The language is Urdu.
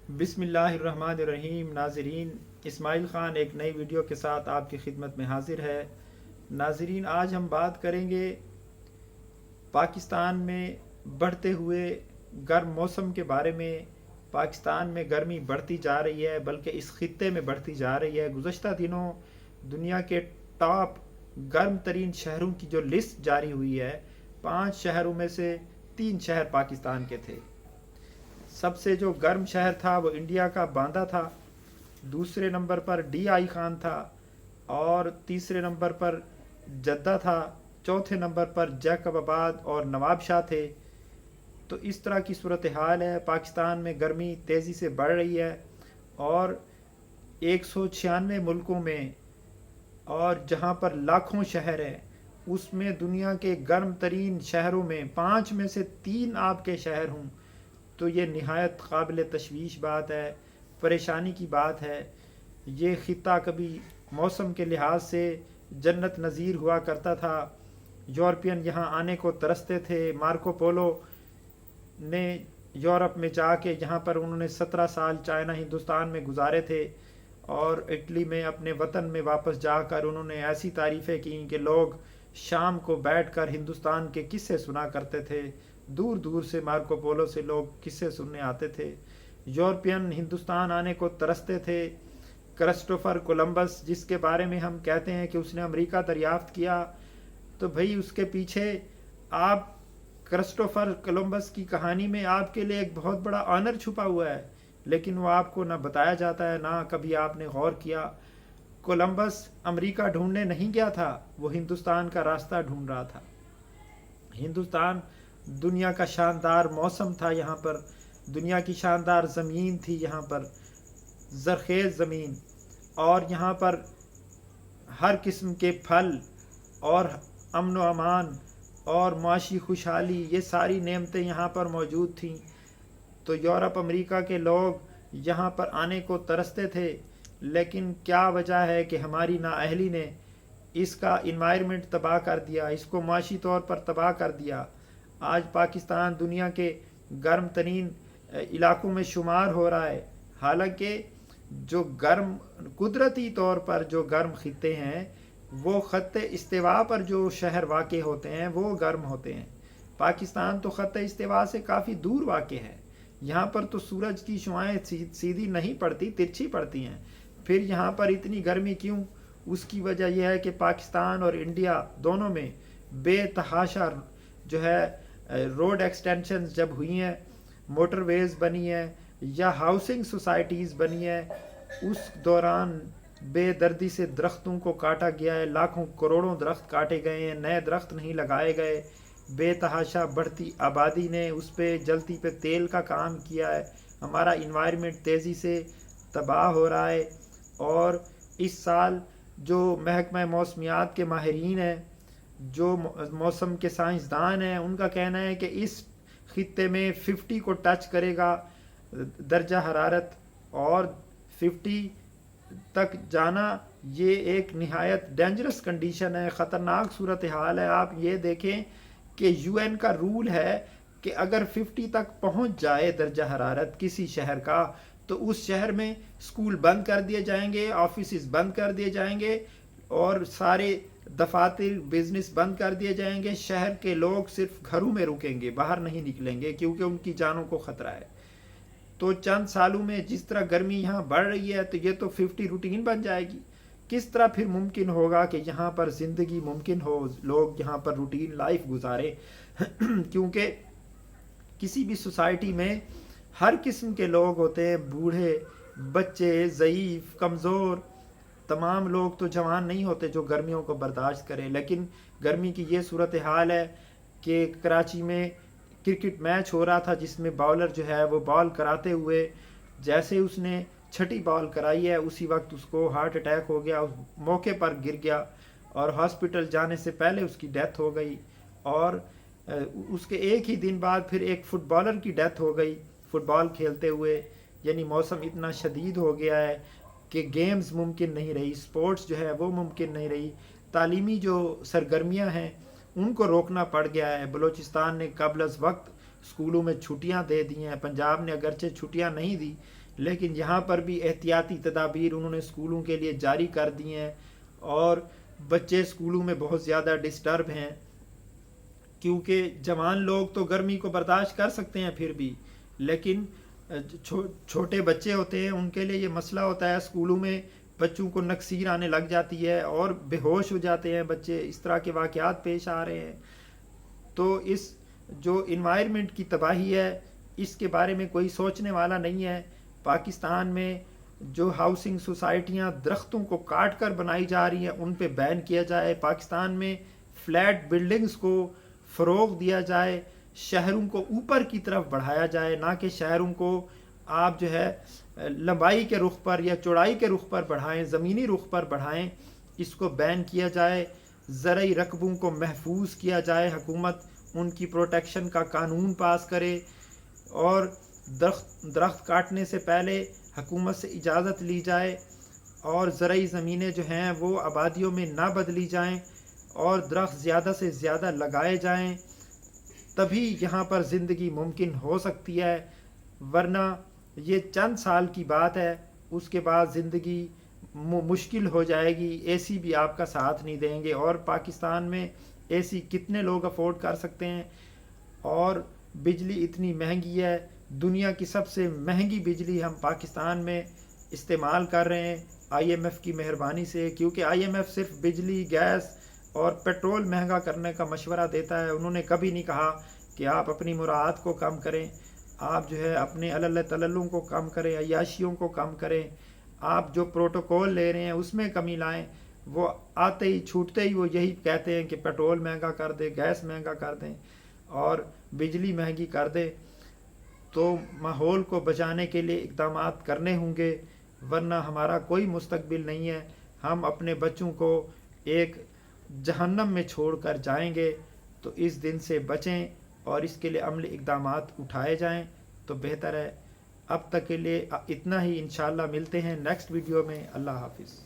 بسم اللہ الرحمن الرحیم۔ ناظرین، اسماعیل خان ایک نئی ویڈیو کے ساتھ آپ کی خدمت میں حاضر ہے۔ ناظرین، آج ہم بات کریں گے پاکستان میں بڑھتے ہوئے گرم موسم کے بارے میں۔ پاکستان میں گرمی بڑھتی جا رہی ہے، بلکہ اس خطے میں بڑھتی جا رہی ہے۔ گزشتہ دنوں دنیا کے ٹاپ گرم ترین شہروں کی جو لسٹ جاری ہوئی ہے، 5 شہروں میں سے 3 شہر پاکستان کے تھے۔ سب سے جو گرم شہر تھا وہ انڈیا کا باندہ تھا، دوسرے number per D I Khan تھا، اور تیسرے نمبر پر جدہ تھا، چوتھے نمبر پر جیکب آباد اور نواب شاہ تھے۔ تو اس طرح کی صورتحال ہے۔ پاکستان میں گرمی تیزی سے بڑھ رہی ہے، اور 196 ملکوں میں، اور جہاں پر لاکھوں شہر ہیں، اس میں دنیا کے گرم ترین شہروں میں 5 میں سے 3 آپ کے شہر ہوں، تو یہ نہایت قابل تشویش بات ہے، پریشانی کی بات ہے۔ یہ خطہ کبھی موسم کے لحاظ سے جنت نظیر ہوا کرتا تھا۔ یورپین یہاں آنے کو ترستے تھے۔ مارکو پولو نے یورپ میں جا کے، یہاں پر انہوں نے 17 سال چائنا ہندوستان میں گزارے تھے، اور اٹلی میں اپنے وطن میں واپس جا کر انہوں نے ایسی تعریفیں کیں کہ لوگ شام کو بیٹھ کر ہندوستان کے قصے سنا کرتے تھے۔ دور دور سے مارکو پولو سے لوگ قصے سننے آتے تھے۔ یورپین ہندوستان آنے کو ترستے تھے۔ کرسٹوفر کولمبس، جس کے بارے میں ہم کہتے ہیں کہ اس نے امریکہ دریافت کیا، تو بھئی اس کے پیچھے آپ کرسٹوفر کولمبس کی کہانی میں آپ کے لیے ایک بہت بڑا آنر چھپا ہوا ہے، لیکن وہ آپ کو نہ بتایا جاتا ہے، نہ کبھی آپ نے غور کیا۔ کولمبس امریکہ ڈھونڈنے نہیں گیا تھا، وہ ہندوستان کا راستہ ڈھونڈ رہا تھا۔ ہندوستان دنیا کا شاندار موسم تھا، یہاں پر دنیا کی شاندار زمین تھی، یہاں پر زرخیز زمین، اور یہاں پر ہر قسم کے پھل اور امن و امان اور معاشی خوشحالی، یہ ساری نعمتیں یہاں پر موجود تھیں۔ تو یورپ امریکہ کے لوگ یہاں پر آنے کو ترستے تھے، لیکن کیا وجہ ہے کہ ہماری نااہلی نے اس کا انوائرمنٹ تباہ کر دیا، اس کو معاشی طور پر تباہ کر دیا۔ آج پاکستان دنیا کے گرم ترین علاقوں میں شمار ہو رہا ہے، حالانکہ جو گرم قدرتی طور پر جو گرم خطے ہیں، وہ خط استوا پر جو شہر واقع ہوتے ہیں وہ گرم ہوتے ہیں۔ پاکستان تو خط استوا سے کافی دور واقع ہے، یہاں پر تو سورج کی شعاعیں سیدھی نہیں پڑتی، ترچھی پڑتی ہیں۔ پھر یہاں پر اتنی گرمی کیوں؟ اس کی وجہ یہ ہے کہ پاکستان اور انڈیا دونوں میں بے تحاشا جو ہے روڈ ایکسٹینشنز جب ہوئی ہیں، موٹر ویز بنی ہیں، یا ہاؤسنگ سوسائٹیز بنی ہیں، اس دوران بے دردی سے درختوں کو کاٹا گیا ہے، لاکھوں کروڑوں درخت کاٹے گئے ہیں، نئے درخت نہیں لگائے گئے۔ بے تحاشا بڑھتی آبادی نے اس پہ جلتی پہ تیل کا کام کیا ہے۔ ہمارا انوائرمنٹ تیزی سے تباہ ہو رہا ہے، اور اس سال جو محکمہ موسمیات کے ماہرین ہیں، جو موسم کے سائنسدان ہیں، ان کا کہنا ہے کہ اس خطے میں 50 کو ٹچ کرے گا درجہ حرارت، اور 50 تک جانا یہ ایک نہایت ڈینجرس کنڈیشن ہے، خطرناک صورتحال ہے۔ آپ یہ دیکھیں کہ یو این کا رول ہے کہ اگر 50 تک پہنچ جائے درجہ حرارت کسی شہر کا، تو اس شہر میں اسکول بند کر دیے جائیں گے، آفیسز بند کر دیے جائیں گے، اور سارے دفاتر بزنس بند کر دیے جائیں گے۔ شہر کے لوگ صرف گھروں میں رکیں گے، باہر نہیں نکلیں گے، کیونکہ ان کی جانوں کو خطرہ ہے۔ تو چند سالوں میں جس طرح گرمی یہاں بڑھ رہی ہے، تو یہ تو 50 روٹین بن جائے گی۔ کس طرح پھر ممکن ہوگا کہ یہاں پر زندگی ممکن ہو، لوگ یہاں پر روٹین لائف گزارے؟ کیونکہ کسی بھی سوسائٹی میں ہر قسم کے لوگ ہوتے ہیں، بوڑھے، بچے، ضعیف، کمزور، تمام لوگ تو جوان نہیں ہوتے جو گرمیوں کو برداشت کریں۔ لیکن گرمی کی یہ صورتحال ہے کہ کراچی میں کرکٹ میچ ہو رہا تھا، جس میں باؤلر جو ہے وہ بال کراتے ہوئے جیسے اس نے چھٹی بال کرائی ہے، اسی وقت اس کو ہارٹ اٹیک ہو گیا، اس موقع پر گر گیا، اور ہاسپٹل جانے سے پہلے اس کی ڈیتھ ہو گئی۔ اور اس کے ایک ہی دن بعد پھر ایک فٹ بالر کی ڈیتھ ہو گئی فٹ بال کھیلتے ہوئے۔ یعنی موسم اتنا شدید ہو گیا ہے کہ گیمز ممکن نہیں رہی، سپورٹس جو ہے وہ ممکن نہیں رہی، تعلیمی جو سرگرمیاں ہیں ان کو روکنا پڑ گیا ہے۔ بلوچستان نے قبل از وقت اسکولوں میں چھٹیاں دے دی ہیں، پنجاب نے اگرچہ چھٹیاں نہیں دی، لیکن یہاں پر بھی احتیاطی تدابیر انہوں نے اسکولوں کے لیے جاری کر دی ہیں، اور بچے اسکولوں میں بہت زیادہ ڈسٹرب ہیں، کیونکہ جوان لوگ تو گرمی کو برداشت کر سکتے ہیں پھر بھی، لیکن چھوٹے بچے ہوتے ہیں ان کے لیے یہ مسئلہ ہوتا ہے، اسکولوں میں بچوں کو نکسیر آنے لگ جاتی ہے اور بے ہوش ہو جاتے ہیں بچے، اس طرح کے واقعات پیش آ رہے ہیں۔ تو اس جو انوائرمنٹ کی تباہی ہے اس کے بارے میں کوئی سوچنے والا نہیں ہے۔ پاکستان میں جو ہاؤسنگ سوسائٹیاں درختوں کو کاٹ کر بنائی جا رہی ہیں ان پہ بین کیا جائے، پاکستان میں فلیٹ بلڈنگز کو فروغ دیا جائے، شہروں کو اوپر کی طرف بڑھایا جائے، نہ کہ شہروں کو آپ جو ہے لمبائی کے رخ پر یا چوڑائی کے رخ پر بڑھائیں، زمینی رخ پر بڑھائیں، اس کو بین کیا جائے۔ زرعی رقبوں کو محفوظ کیا جائے، حکومت ان کی پروٹیکشن کا قانون پاس کرے، اور درخت کاٹنے سے پہلے حکومت سے اجازت لی جائے، اور زرعی زمینیں جو ہیں وہ آبادیوں میں نہ بدلی جائیں، اور درخت زیادہ سے زیادہ لگائے جائیں، تبھی یہاں پر زندگی ممکن ہو سکتی ہے، ورنہ یہ چند سال کی بات ہے، اس کے بعد زندگی مشکل ہو جائے گی، اے سی بھی آپ کا ساتھ نہیں دیں گے، اور پاکستان میں اے سی کتنے لوگ افورڈ کر سکتے ہیں، اور بجلی اتنی مہنگی ہے، دنیا کی سب سے مہنگی بجلی ہم پاکستان میں استعمال کر رہے ہیں آئی ایم ایف کی مہربانی سے، کیونکہ آئی ایم ایف صرف بجلی، گیس اور پیٹرول مہنگا کرنے کا مشورہ دیتا ہے، انہوں نے کبھی نہیں کہا کہ آپ اپنی مراعات کو کم کریں، آپ جو ہے اپنے اللہ تللوں کو کم کریں، عیاشیوں کو کم کریں، آپ جو پروٹوکول لے رہے ہیں اس میں کمی لائیں۔ وہ آتے ہی چھوٹتے ہی وہ یہی کہتے ہیں کہ پیٹرول مہنگا کر دیں، گیس مہنگا کر دیں اور بجلی مہنگی کر دیں۔ تو ماحول کو بچانے کے لیے اقدامات کرنے ہوں گے، ورنہ ہمارا کوئی مستقبل نہیں ہے، ہم اپنے بچوں کو ایک جہنم میں چھوڑ کر جائیں گے۔ تو اس دن سے بچیں اور اس کے لیے عملی اقدامات اٹھائے جائیں تو بہتر ہے۔ اب تک کے لیے اتنا ہی، انشاءاللہ ملتے ہیں نیکسٹ ویڈیو میں۔ اللہ حافظ۔